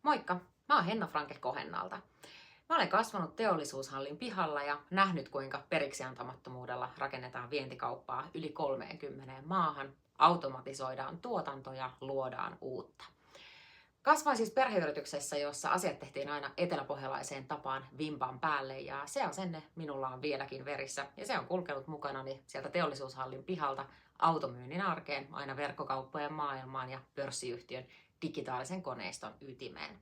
Moikka, mä oon Henna Franke Kohennalta. Mä olen kasvanut teollisuushallin pihalla ja nähnyt, kuinka periksiantamattomuudella rakennetaan vientikauppaa yli 30 maahan, automatisoidaan tuotanto ja luodaan uutta. Kasvain siis perheyrityksessä, jossa asiat tehtiin aina eteläpohjalaiseen tapaan vimpan päälle, ja se asenne minulla on vieläkin verissä, ja se on kulkenut mukanani sieltä teollisuushallin pihalta automyynnin arkeen aina verkkokauppojen maailmaan ja pörssiyhtiön digitaalisen koneiston ytimeen.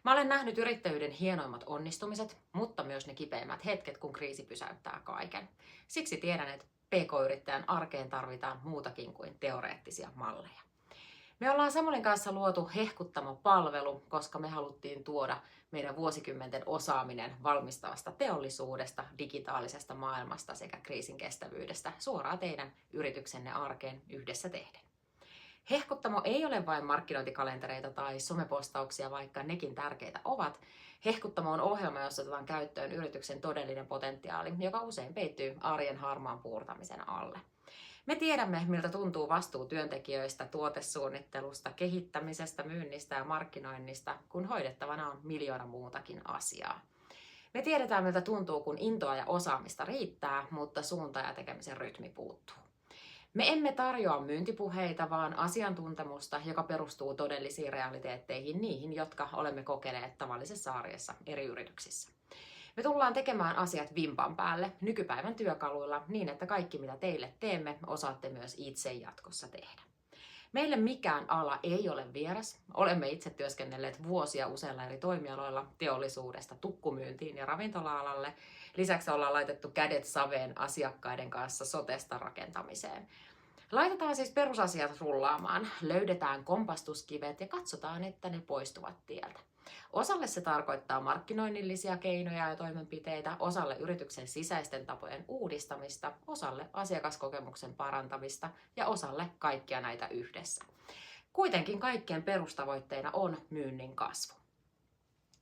Mä olen nähnyt yrittäjyyden hienoimmat onnistumiset, mutta myös ne kipeimmät hetket, kun kriisi pysäyttää kaiken. Siksi tiedän, että PK-yrittäjän arkeen tarvitaan muutakin kuin teoreettisia malleja. Me ollaan Samulin kanssa luotu Hehkuttamo-palvelu, koska me haluttiin tuoda meidän vuosikymmenten osaaminen valmistavasta teollisuudesta, digitaalisesta maailmasta sekä kriisin kestävyydestä suoraan teidän yrityksenne arkeen yhdessä tehden. Hehkuttamo ei ole vain markkinointikalentereita tai somepostauksia, vaikka nekin tärkeitä ovat. Hehkuttamo on ohjelma, jossa otetaan käyttöön yrityksen todellinen potentiaali, joka usein peittyy arjen harmaan puurtamisen alle. Me tiedämme, miltä tuntuu vastuu työntekijöistä, tuotesuunnittelusta, kehittämisestä, myynnistä ja markkinoinnista, kun hoidettavana on miljoona muutakin asiaa. Me tiedetään, miltä tuntuu, kun intoa ja osaamista riittää, mutta suunta ja tekemisen rytmi puuttuu. Me emme tarjoa myyntipuheita, vaan asiantuntemusta, joka perustuu todellisiin realiteetteihin, niihin, jotka olemme kokeneet tavallisessa arjessa eri yrityksissä. Me tullaan tekemään asiat vimpan päälle nykypäivän työkaluilla niin, että kaikki mitä teille teemme, osaatte myös itse jatkossa tehdä. Meille mikään ala ei ole vieras. Olemme itse työskennelleet vuosia useilla eri toimialoilla, teollisuudesta tukkumyyntiin ja ravintola-alalle. Lisäksi ollaan laitettu kädet saveen asiakkaiden kanssa sotesta rakentamiseen. Laitetaan siis perusasiat rullaamaan, löydetään kompastuskivet ja katsotaan, että ne poistuvat tieltä. Osalle se tarkoittaa markkinoinnillisia keinoja ja toimenpiteitä, osalle yrityksen sisäisten tapojen uudistamista, osalle asiakaskokemuksen parantamista ja osalle kaikkia näitä yhdessä. Kuitenkin kaikkien perustavoitteena on myynnin kasvu.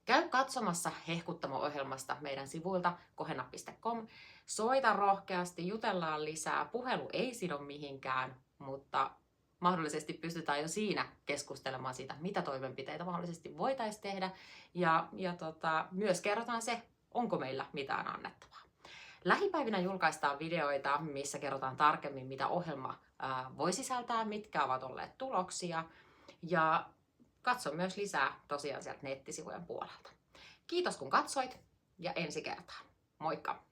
Käy katsomassa Hehkuttamo-ohjelmasta meidän sivuilta kohenna.com. Soita rohkeasti, jutellaan lisää. Puhelu ei sido mihinkään, mutta mahdollisesti pystytään jo siinä keskustelemaan siitä, mitä toimenpiteitä mahdollisesti voitaisiin tehdä. Ja myös kerrotaan se, onko meillä mitään annettavaa. Lähipäivinä julkaistaan videoita, missä kerrotaan tarkemmin, mitä ohjelma voi sisältää, mitkä ovat olleet tuloksia. Ja katso myös lisää tosiaan sieltä nettisivujen puolelta. Kiitos kun katsoit ja ensi kertaan. Moikka!